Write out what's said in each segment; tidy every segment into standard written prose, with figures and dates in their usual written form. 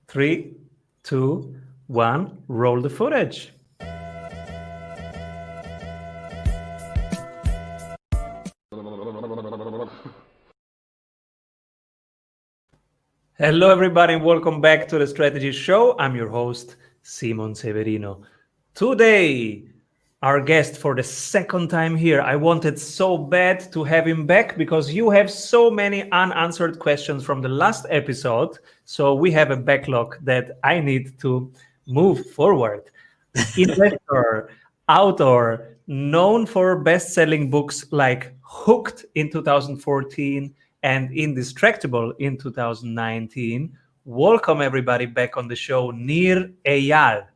3, 2, 1, roll the footage. Hello, everybody, and welcome back to the Strategy Show. I'm your host, Simon Severino. Today, our guest for the second time here. I wanted so bad to have him back because you have so many unanswered questions from the last episode. So we have a backlog that I need to move forward. Investor, author, known for best-selling books like Hooked in 2014 and Indistractable in 2019. Welcome everybody back on the show, Nir Eyal.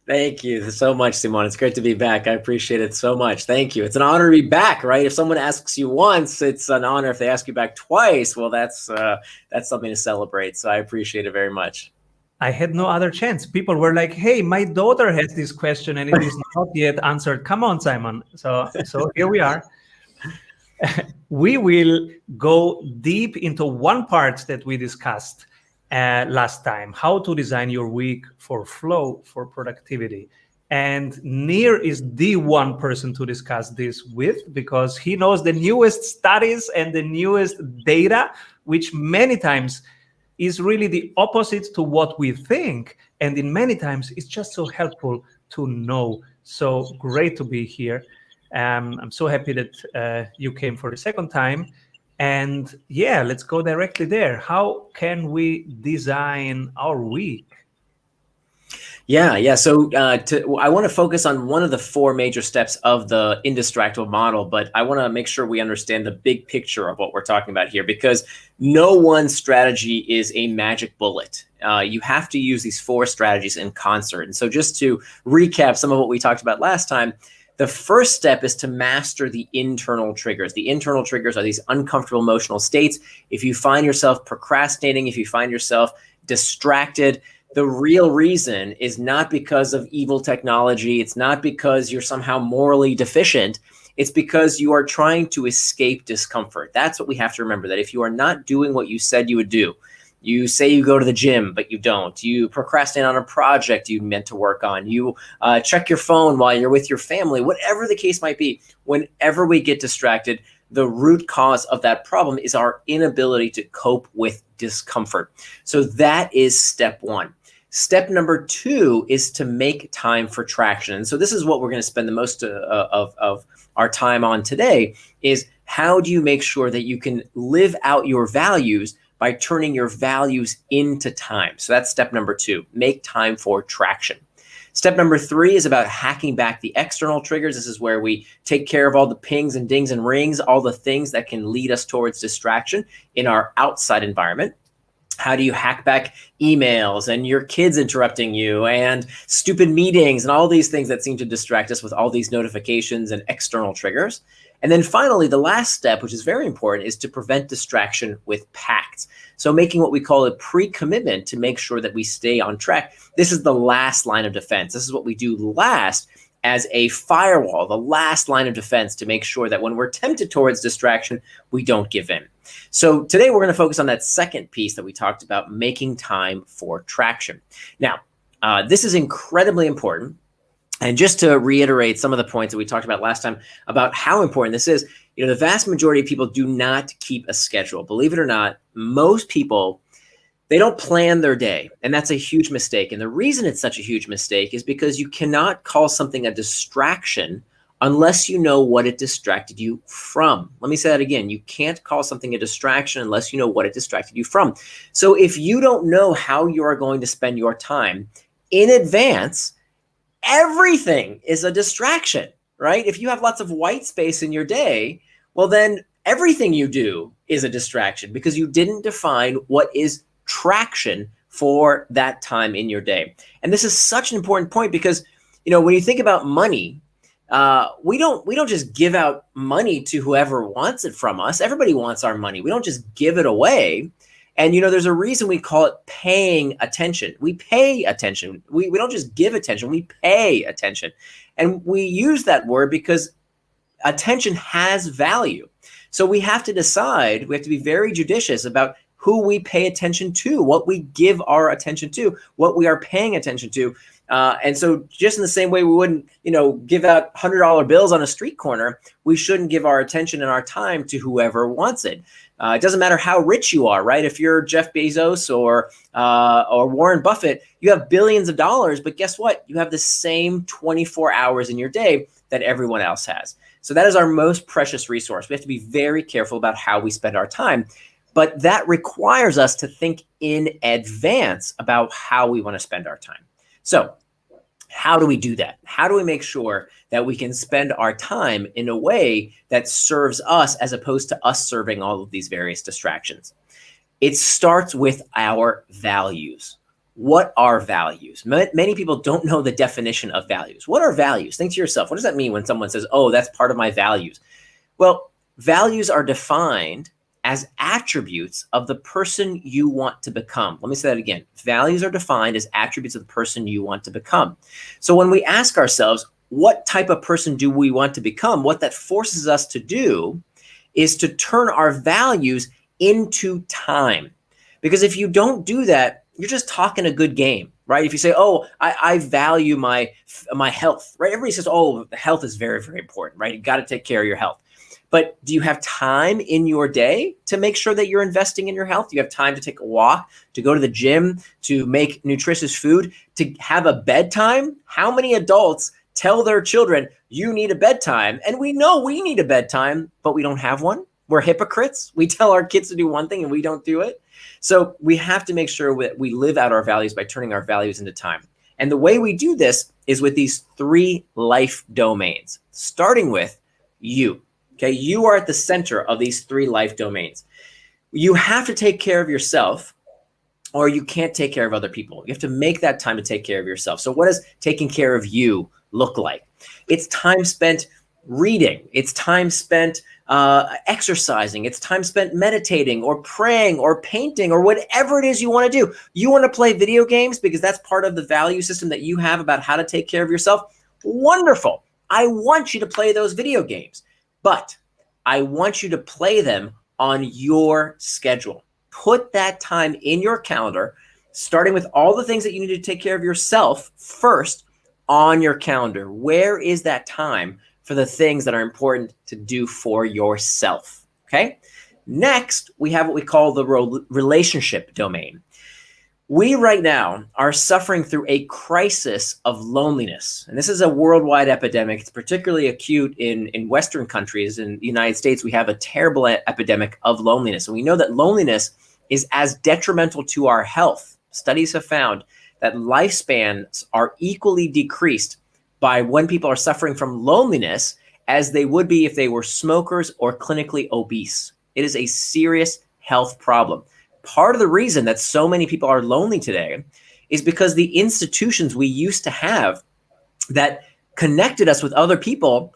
Thank you so much, Simon. It's great to be back. I appreciate it so much. Thank you. It's an honor to be back, right? If someone asks you once, it's an honor. If they ask you back twice, well, that's something to celebrate. So I appreciate it very much. I had no other chance. People were like, hey, my daughter has this question and it is not yet answered. Come on, Simon. So here we are. We will go deep into one part that we discussed last time, how to design your week for flow, for productivity. And Nir is the one person to discuss this with because he knows the newest studies and the newest data, which many times is really the opposite to what we think. And in many times, it's just so helpful to know. So great to be here. I'm so happy that you came for the second time. And yeah, let's go directly there. How can we design our week? Yeah. So I want to focus on one of the four major steps of the Indistractable model, but I want to make sure we understand the big picture of what we're talking about here, because no one strategy is a magic bullet. You have to use these four strategies in concert. And so just to recap some of what we talked about last time, the first step is to master the internal triggers. The internal triggers are these uncomfortable emotional states. If you find yourself procrastinating, if you find yourself distracted, the real reason is not because of evil technology. It's not because you're somehow morally deficient. It's because you are trying to escape discomfort. That's what we have to remember, that if you are not doing what you said you would do, you say you go to the gym, but you don't. You procrastinate on a project you meant to work on. You check your phone while you're with your family. Whatever the case might be, whenever we get distracted, the root cause of that problem is our inability to cope with discomfort. So that is step one. Step number two is to make time for traction. And so this is what we're going to spend the most of our time on today, is how do you make sure that you can live out your values by turning your values into time. So that's step number two, make time for traction. Step number three is about hacking back the external triggers. This is where we take care of all the pings and dings and rings, all the things that can lead us towards distraction in our outside environment. How do you hack back emails and your kids interrupting you and stupid meetings and all these things that seem to distract us with all these notifications and external triggers? And then finally, the last step, which is very important, is to prevent distraction with pacts. So making what we call a pre-commitment to make sure that we stay on track. This is the last line of defense. This is what we do last as a firewall, the last line of defense to make sure that when we're tempted towards distraction, we don't give in. So today we're going to focus on that second piece that we talked about, making time for traction. Now, this is incredibly important. And just to reiterate some of the points that we talked about last time about how important this is, the vast majority of people do not keep a schedule. Believe it or not, most people, they don't plan their day. And that's a huge mistake. And the reason it's such a huge mistake is because you cannot call something a distraction unless you know what it distracted you from. Let me say that again. You can't call something a distraction unless you know what it distracted you from. So if you don't know how you are going to spend your time in advance, everything is a distraction, right? If you have lots of white space in your day, well, then everything you do is a distraction because you didn't define what is traction for that time in your day. And this is such an important point because, when you think about money, we don't just give out money to whoever wants it from us. Everybody wants our money. We don't just give it away. And, there's a reason we call it paying attention. We pay attention. We don't just give attention, we pay attention. And we use that word because attention has value. So we have to decide, we have to be very judicious about who we pay attention to, what we give our attention to, what we are paying attention to. And so just in the same way we wouldn't, give out $100 bills on a street corner, we shouldn't give our attention and our time to whoever wants it. It doesn't matter how rich you are, right? If you're Jeff Bezos or Warren Buffett, you have billions of dollars, but guess what? You have the same 24 hours in your day that everyone else has. So that is our most precious resource. We have to be very careful about how we spend our time, but that requires us to think in advance about how we want to spend our time. So how do we do that? How do we make sure that we can spend our time in a way that serves us as opposed to us serving all of these various distractions? It starts with our values. What are values? Many people don't know the definition of values. What are values? Think to yourself, what does that mean when someone says, oh, that's part of my values? Well, values are defined as attributes of the person you want to become. Let me say that again. Values are defined as attributes of the person you want to become. So when we ask ourselves, what type of person do we want to become? What that forces us to do is to turn our values into time. Because if you don't do that, you're just talking a good game, right? If you say, oh, I value my health, right? Everybody says, oh, health is very, very important, right? You got to take care of your health. But do you have time in your day to make sure that you're investing in your health? Do you have time to take a walk, to go to the gym, to make nutritious food, to have a bedtime? How many adults tell their children, you need a bedtime? And we know we need a bedtime, but we don't have one. We're hypocrites. We tell our kids to do one thing and we don't do it. So we have to make sure that we live out our values by turning our values into time. And the way we do this is with these 3 life domains, starting with you. Okay, you are at the center of these 3 life domains. You have to take care of yourself or you can't take care of other people. You have to make that time to take care of yourself. So what does taking care of you look like? It's time spent reading. It's time spent exercising. It's time spent meditating or praying or painting or whatever it is you want to do. You want to play video games because that's part of the value system that you have about how to take care of yourself. Wonderful. I want you to play those video games. But I want you to play them on your schedule. Put that time in your calendar, starting with all the things that you need to take care of yourself first on your calendar. Where is that time for the things that are important to do for yourself? Okay. Next, we have what we call the relationship domain. We right now are suffering through a crisis of loneliness. And this is a worldwide epidemic. It's particularly acute in Western countries. In the United States, we have a terrible epidemic of loneliness. And we know that loneliness is as detrimental to our health. Studies have found that lifespans are equally decreased by when people are suffering from loneliness as they would be if they were smokers or clinically obese. It is a serious health problem. Part of the reason that so many people are lonely today is because the institutions we used to have that connected us with other people,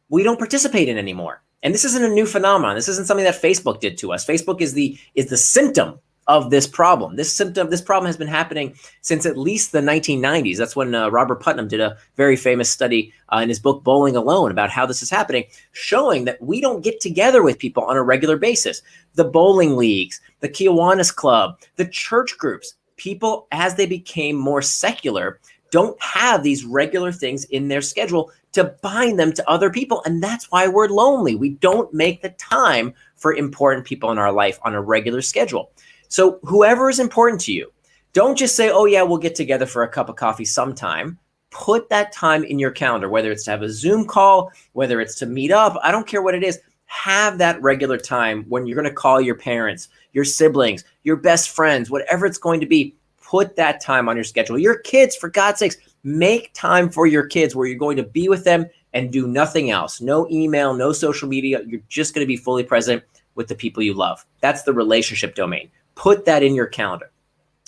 we don't participate in anymore. And this isn't a new phenomenon. This isn't something that Facebook did to us. Facebook is the symptom of this problem. This problem has been happening since at least the 1990s. That's when Robert Putnam did a very famous study in his book, Bowling Alone, about how this is happening, showing that we don't get together with people on a regular basis. The bowling leagues, the Kiwanis Club, the church groups, people, as they became more secular, don't have these regular things in their schedule to bind them to other people. And that's why we're lonely. We don't make the time for important people in our life on a regular schedule. So whoever is important to you, don't just say, oh yeah, we'll get together for a cup of coffee sometime. Put that time in your calendar, whether it's to have a Zoom call, whether it's to meet up, I don't care what it is. Have that regular time when you're going to call your parents, your siblings, your best friends, whatever it's going to be. Put that time on your schedule. Your kids, for God's sakes, make time for your kids where you're going to be with them and do nothing else. No email, no social media. You're just going to be fully present with the people you love. That's the relationship domain. Put that in your calendar.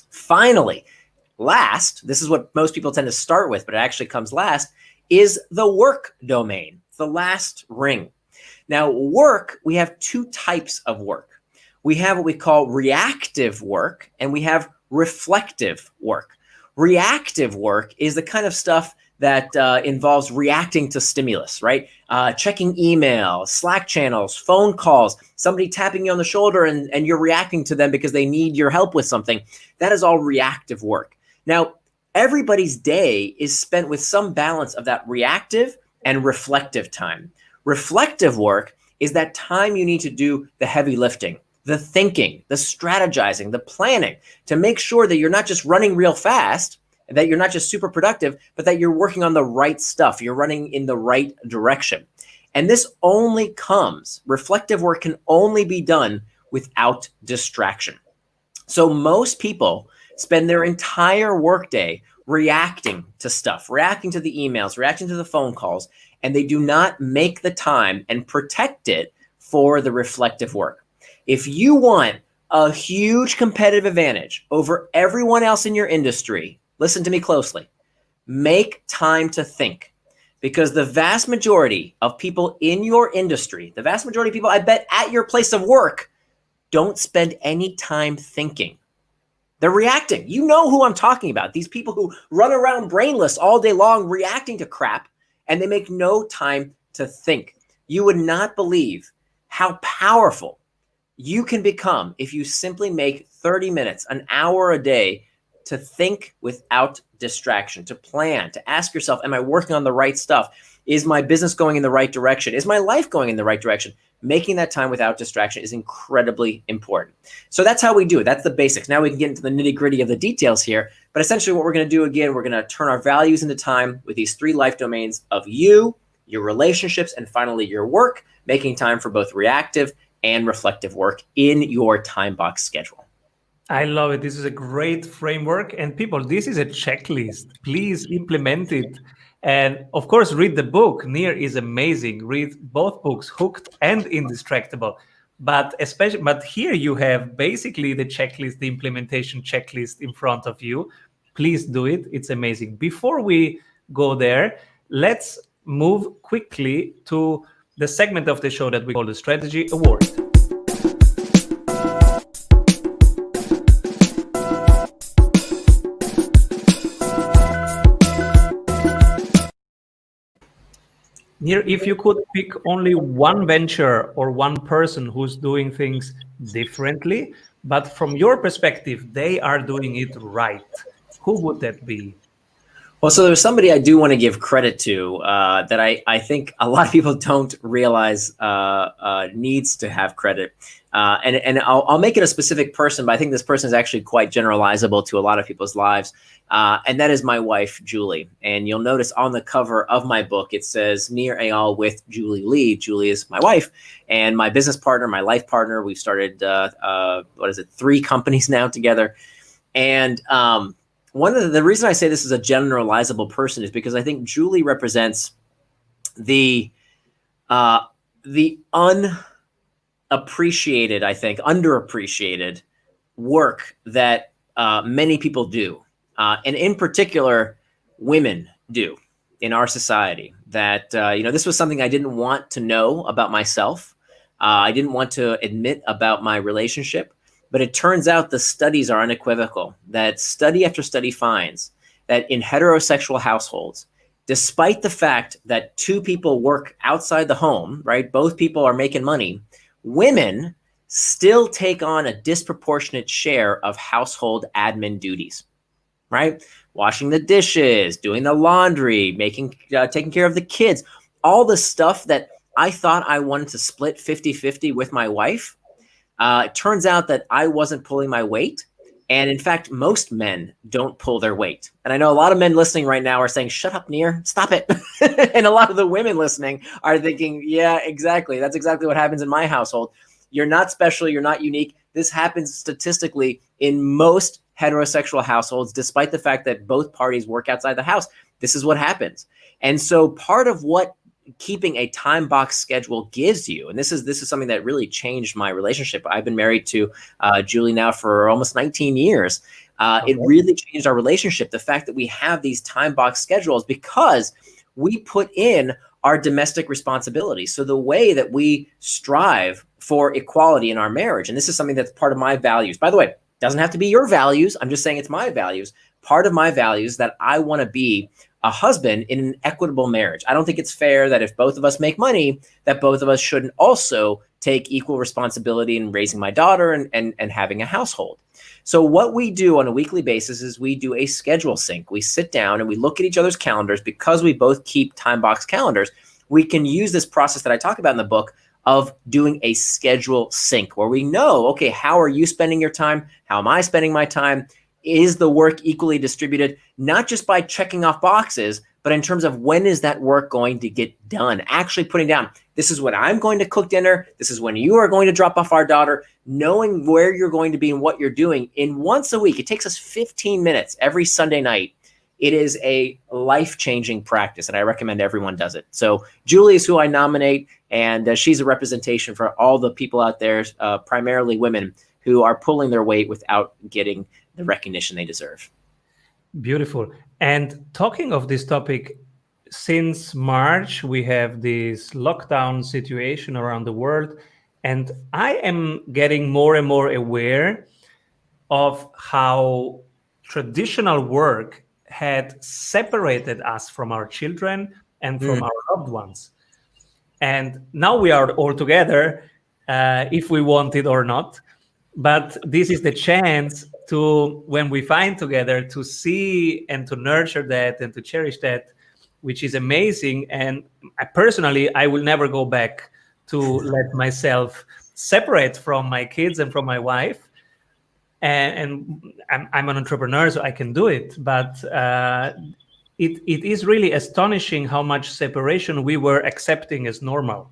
Finally, last, this is what most people tend to start with, but it actually comes last, is the work domain, the last ring. Now, work, we have 2 types of work. We have what we call reactive work, and we have reflective work. Reactive work is the kind of stuff that involves reacting to stimulus, right? Checking email, Slack channels, phone calls, somebody tapping you on the shoulder and you're reacting to them because they need your help with something. That is all reactive work. Now, everybody's day is spent with some balance of that reactive and reflective time. Reflective work is that time you need to do the heavy lifting, the thinking, the strategizing, the planning to make sure that you're not just running real fast, that you're not just super productive, but that you're working on the right stuff. You're running in the right direction. And this only comes, reflective work can only be done without distraction. So most people spend their entire workday reacting to stuff, reacting to the emails, reacting to the phone calls, and they do not make the time and protect it for the reflective work. If you want a huge competitive advantage over everyone else in your industry, listen to me closely. Make time to think, because the vast majority of people in your industry, the vast majority of people I bet at your place of work, don't spend any time thinking. They're reacting. You know who I'm talking about. These people who run around brainless all day long reacting to crap, and they make no time to think. You would not believe how powerful you can become if you simply make 30 minutes, an hour a day to think without distraction, to plan, to ask yourself, am I working on the right stuff? Is my business going in the right direction? Is my life going in the right direction? Making that time without distraction is incredibly important. So that's how we do it. That's the basics. Now we can get into the nitty gritty of the details here. But essentially what we're going to do again, we're going to turn our values into time with these 3 life domains of you, your relationships, and finally your work, making time for both reactive and reflective work in your time box schedule. I love it. This is a great framework. And people, this is a checklist. Please implement it. And of course, read the book. Nir is amazing. Read both books, Hooked and Indistractable. But here you have basically the checklist, the implementation checklist in front of you. Please do it. It's amazing. Before we go there, let's move quickly to the segment of the show that we call the Strategy Award. Nir, if you could pick only one venture or one person who's doing things differently, but from your perspective, they are doing it right, who would that be? Well, so there's somebody I do want to give credit to that I think a lot of people don't realize needs to have credit. And I'll make it a specific person, but I think this person is actually quite generalizable to a lot of people's lives. And that is my wife, Julie. And you'll notice on the cover of my book, it says Nir Eyal with Julie Lee. Julie is my wife and my business partner, my life partner. We've started, 3 companies now together. And one of the reason I say this is a generalizable person is because I think Julie represents the unappreciated, I think, underappreciated work that many people do. And in particular, women do in our society. That, this was something I didn't want to know about myself. I didn't want to admit about my relationship. But it turns out the studies are unequivocal, that study after study finds that in heterosexual households, despite the fact that 2 people work outside the home, right, both people are making money, women still take on a disproportionate share of household admin duties, right? Washing the dishes, doing the laundry, taking care of the kids, all the stuff that I thought I wanted to split 50-50 with my wife. It turns out that I wasn't pulling my weight. And in fact, most men don't pull their weight. And I know a lot of men listening right now are saying, shut up, Nir, stop it. And a lot of the women listening are thinking, yeah, exactly. That's exactly what happens in my household. You're not special. You're not unique. This happens statistically in most heterosexual households, despite the fact that both parties work outside the house. This is what happens. And so part of what keeping a time box schedule gives you, and this is something that really changed my relationship. I've been married to Julie now for almost 19 years. It really changed our relationship. The fact that we have these time box schedules because we put in our domestic responsibilities. So the way that we strive for equality in our marriage, and this is something that's part of my values. By the way, it doesn't have to be your values. I'm just saying it's my values. Part of my values that I want to be a husband in an equitable marriage. I don't think it's fair that if both of us make money, that both of us shouldn't also take equal responsibility in raising my daughter and having a household. So what we do on a weekly basis is we do a schedule sync. We sit down and we look at each other's calendars. Because we both keep time box calendars, we can use this process that I talk about in the book of doing a schedule sync where we know, okay, how are you spending your time? How am I spending my time? Is the work equally distributed, not just by checking off boxes, but in terms of when is that work going to get done? Actually putting down, this is when I'm going to cook dinner. This is when you are going to drop off our daughter, knowing where you're going to be and what you're doing in once a week. It takes us 15 minutes every Sunday night. It is a life-changing practice, and I recommend everyone does it. So Julie is who I nominate, and she's a representation for all the people out there, primarily women, who are pulling their weight without getting the recognition they deserve. Beautiful. And talking of this topic, since March, we have this lockdown situation around the world, and I am getting more and more aware of how traditional work had separated us from our children and from our loved ones. And now we are all together, if we want it or not. But this is the chance to, when we find together, to see and to nurture that and to cherish that, which is amazing. And I will never go back to let myself separate from my kids and from my wife. And I'm an entrepreneur, so I can do it. But it is really astonishing how much separation we were accepting as normal.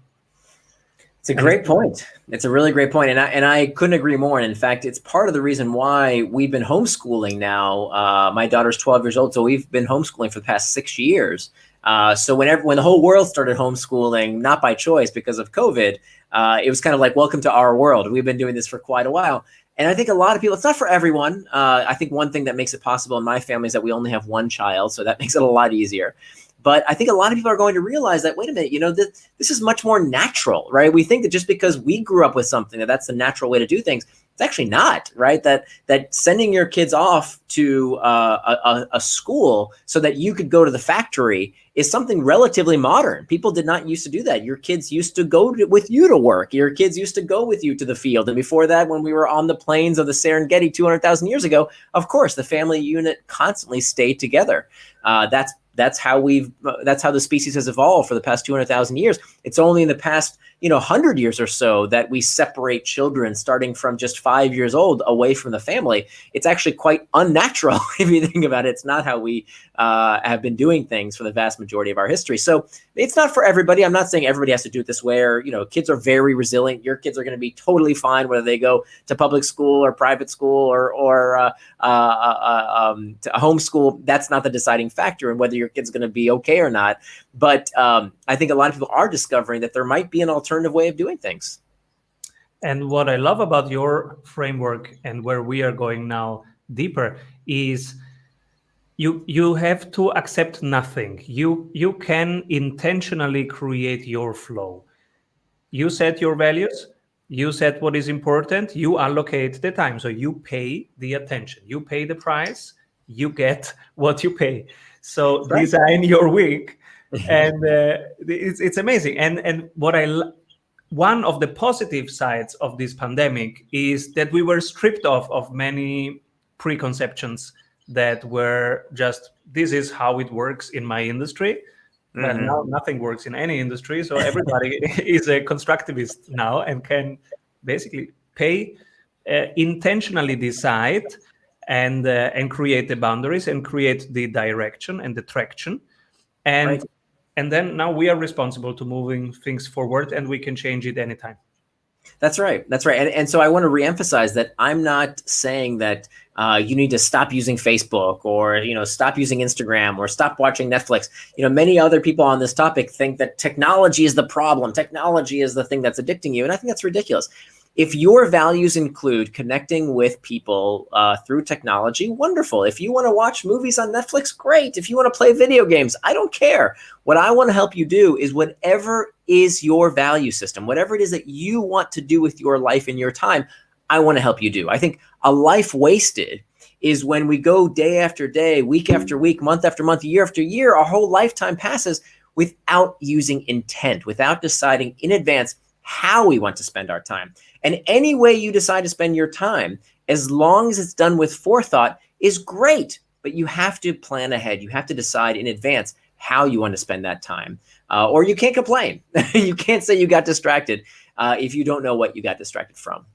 It's a great point. It's a really great point. And I couldn't agree more. And in fact, it's part of the reason why we've been homeschooling now. My daughter's 12 years old, so we've been homeschooling for the past 6 years. So when the whole world started homeschooling, not by choice because of COVID, it was kind of like, welcome to our world. We've been doing this for quite a while. And I think a lot of people, it's not for everyone. I think one thing that makes it possible in my family is that we only have one child, so that makes it a lot easier. But I think a lot of people are going to realize that, wait a minute, this is much more natural, right? We think that just because we grew up with something, that's the natural way to do things. It's actually not, right? That sending your kids off to a school so that you could go to the factory is something relatively modern. People did not used to do that. Your kids used to go with you to work. Your kids used to go with you to the field. And before that, when we were on the plains of the Serengeti 200,000 years ago, of course, the family unit constantly stayed together. That's how the species has evolved for the past 200,000 years. It's only in the past 100 years or so that we separate children starting from just 5 years old away from the family. It's actually quite unnatural if you think about it. It's not how we have been doing things for the vast majority of our history. So it's not for everybody. I'm not saying everybody has to do it this way, or kids are very resilient. Your kids are going to be totally fine whether they go to public school or private school or to homeschool. That's not the deciding factor in whether your kid's going to be okay or not. But I think a lot of people are discovering that there might be an alternative way of doing things. And what I love about your framework and where we are going now deeper is you have to accept nothing. You can intentionally create your flow. You set your values, you set what is important, you allocate the time. So you pay the attention, you pay the price, you get what you pay. So right. Design your week. And it's amazing. And one of the positive sides of this pandemic is that we were stripped of many preconceptions that were just, this is how it works in my industry. But now nothing works in any industry. So everybody is a constructivist now and can basically pay, intentionally decide and create the boundaries and create the direction and the traction. And right. And then now we are responsible to moving things forward, and we can change it anytime. That's right. That's right. And so I want to reemphasize that I'm not saying that you need to stop using Facebook or, stop using Instagram or stop watching Netflix. Many other people on this topic think that technology is the problem. Technology is the thing that's addicting you. And I think that's ridiculous. If your values include connecting with people through technology, wonderful. If you want to watch movies on Netflix, great. If you want to play video games, I don't care. What I want to help you do is whatever is your value system, whatever it is that you want to do with your life and your time, I want to help you do. I think a life wasted is when we go day after day, week after week, month after month, year after year, our whole lifetime passes without using intent, without deciding in advance how we want to spend our time. And any way you decide to spend your time, as long as it's done with forethought, is great. But you have to plan ahead. You have to decide in advance how you want to spend that time. Or you can't complain. You can't say you got distracted if you don't know what you got distracted from.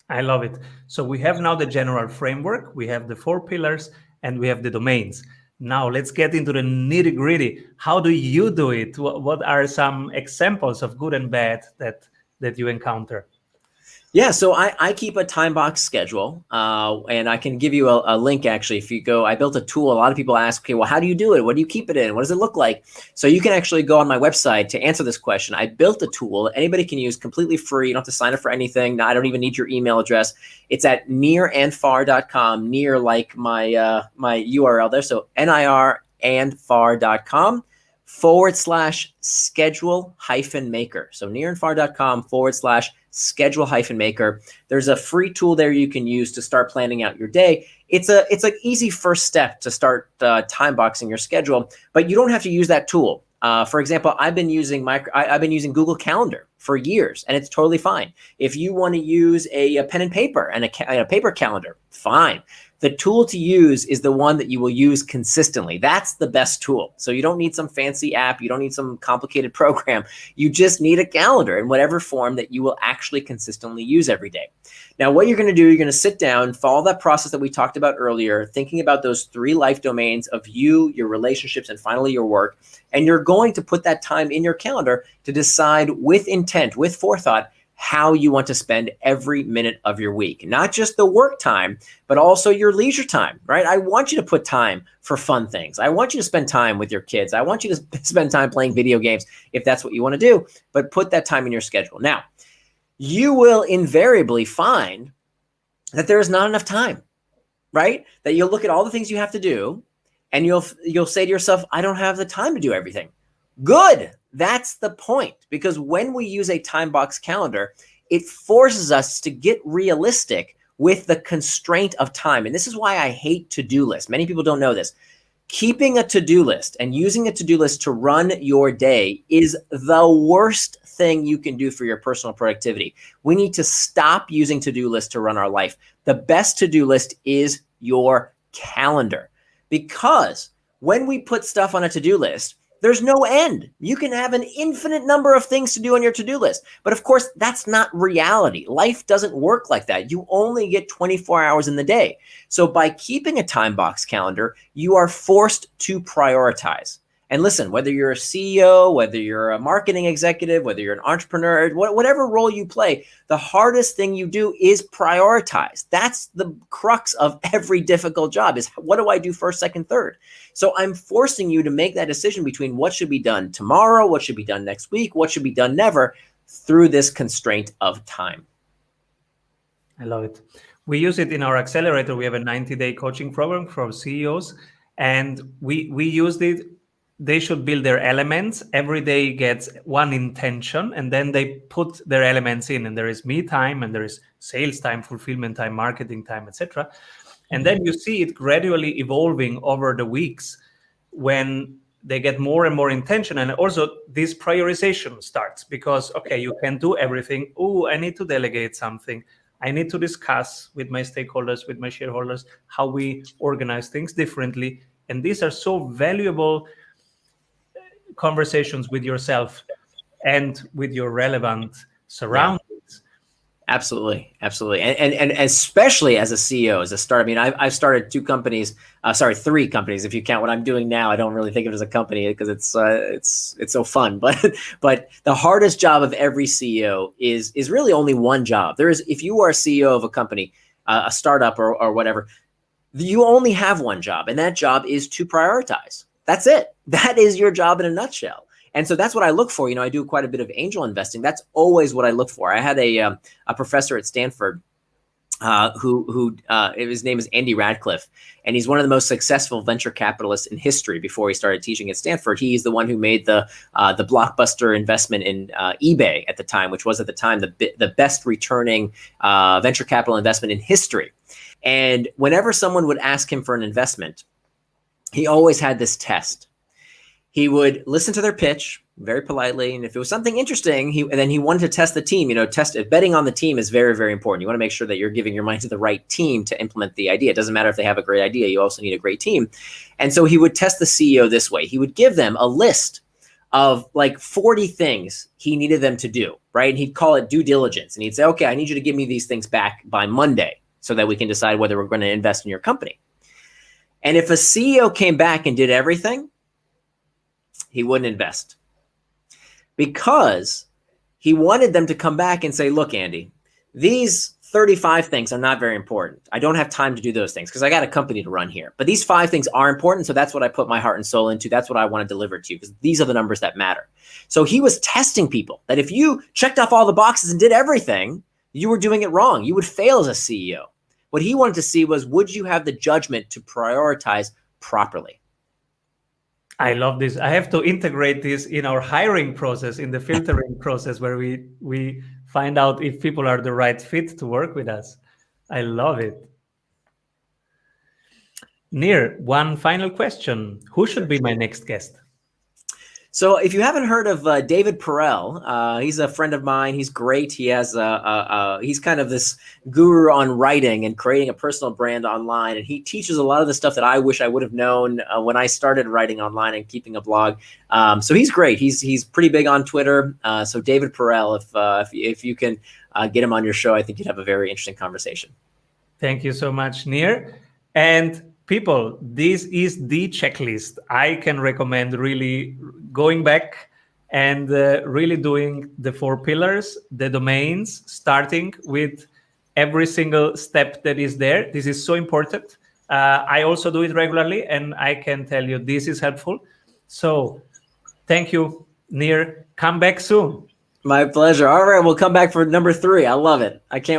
I love it. So we have now the general framework, we have the 4 pillars, and we have the domains. Now let's get into the nitty gritty. How do you do it? What are some examples of good and bad that you encounter? Yeah, so I keep a time box schedule, and I can give you a link actually. If you go, I built a tool. A lot of people ask, okay, well, how do you do it? What do you keep it in? What does it look like? So you can actually go on my website to answer this question. I built a tool anybody can use completely free. You don't have to sign up for anything. I don't even need your email address. It's at nearandfar.com, near like my my URL there. So nirandfar.com /schedule-maker. So nearandfar.com /schedule-maker. There's a free tool there you can use to start planning out your day. It's an easy first step to start time boxing your schedule, but you don't have to use that tool. For example, I've been using Google Calendar for years, and it's totally fine. If you want to use a pen and paper and a paper calendar, fine. The tool to use is the one that you will use consistently. That's the best tool. So you don't need some fancy app. You don't need some complicated program. You just need a calendar in whatever form that you will actually consistently use every day. Now, what you're going to do, you're going to sit down, follow that process that we talked about earlier, thinking about those 3 life domains of you, your relationships, and finally your work. And you're going to put that time in your calendar to decide with intent, with forethought, how you want to spend every minute of your week, not just the work time, but also your leisure time, right? I want you to put time for fun things. I want you to spend time with your kids. I want you to spend time playing video games if that's what you want to do, but put that time in your schedule. Now, you will invariably find that there is not enough time, right? That you'll look at all the things you have to do and you'll say to yourself, I don't have the time to do everything. Good. That's the point, because when we use a time box calendar, it forces us to get realistic with the constraint of time. And this is why I hate to-do lists. Many people don't know this. Keeping a to-do list and using a to-do list to run your day is the worst thing you can do for your personal productivity. We need to stop using to-do lists to run our life. The best to-do list is your calendar, because when we put stuff on a to-do list, there's no end. You can have an infinite number of things to do on your to-do list. But of course, that's not reality. Life doesn't work like that. You only get 24 hours in the day. So by keeping a time box calendar, you are forced to prioritize. And listen, whether you're a CEO, whether you're a marketing executive, whether you're an entrepreneur, whatever role you play, the hardest thing you do is prioritize. That's the crux of every difficult job, is what do I do first, second, third? So I'm forcing you to make that decision between what should be done tomorrow, what should be done next week, what should be done never, through this constraint of time. I love it. We use it in our accelerator. We have a 90-day coaching program for CEOs, and we used it. They should build their elements. Every day gets one intention, and then they put their elements in. And there is me time, and there is sales time, fulfillment time, marketing time, etc. And then you see it gradually evolving over the weeks when they get more and more intention. And also this prioritization starts, because, okay, you can do everything. Oh, I need to delegate something. I need to discuss with my stakeholders, with my shareholders, how we organize things differently. And these are so valuable conversations with yourself and with your relevant surroundings. Absolutely. And especially as a CEO, as a startup. I mean, I've started 3 companies, if you count what I'm doing now. I don't really think of it as a company because it's so fun. But the hardest job of every CEO is really only one job. If you are a CEO of a company, a startup or whatever, you only have one job, and that job is to prioritize. That's it. That is your job in a nutshell. And so that's what I look for. I do quite a bit of angel investing. That's always what I look for. I had a professor at Stanford his name is Andy Radcliffe, and he's one of the most successful venture capitalists in history. Before he started teaching at Stanford, he's the one who made the blockbuster investment in eBay at the time, which was at the time the best returning venture capital investment in history. And whenever someone would ask him for an investment, he always had this test. He would listen to their pitch very politely, and if it was something interesting, then he wanted to test the team. Betting on the team is very, very important. You want to make sure that you're giving your money to the right team to implement the idea. It doesn't matter if they have a great idea. You also need a great team. And so he would test the CEO this way. He would give them a list of like 40 things he needed them to do, right? And he'd call it due diligence. And he'd say, okay, I need you to give me these things back by Monday so that we can decide whether we're going to invest in your company. And if a CEO came back and did everything, he wouldn't invest, because he wanted them to come back and say, look, Andy, these 35 things are not very important. I don't have time to do those things because I got a company to run here. But these 5 things are important. So that's what I put my heart and soul into. That's what I want to deliver to you, because these are the numbers that matter. So he was testing people that if you checked off all the boxes and did everything, you were doing it wrong. You would fail as a CEO. What he wanted to see was, would you have the judgment to prioritize properly? I love this. I have to integrate this in our hiring process, in the filtering process, where we find out if people are the right fit to work with us. I love it. Nir, one final question. Who should be my next guest? So if you haven't heard of David Perel, he's a friend of mine. He's great. He has he's kind of this guru on writing and creating a personal brand online. And he teaches a lot of the stuff that I wish I would have known when I started writing online and keeping a blog. So he's great. He's pretty big on Twitter. So David Perel, if you can get him on your show, I think you'd have a very interesting conversation. Thank you so much, Nir. And people, this is the checklist. I can recommend really going back and really doing the 4 pillars, the domains, starting with every single step that is there. This is so important. I also do it regularly, and I can tell you this is helpful. So thank you, Nir. Come back soon. My pleasure. All right, we'll come back for number 3. I love it. I can't wait.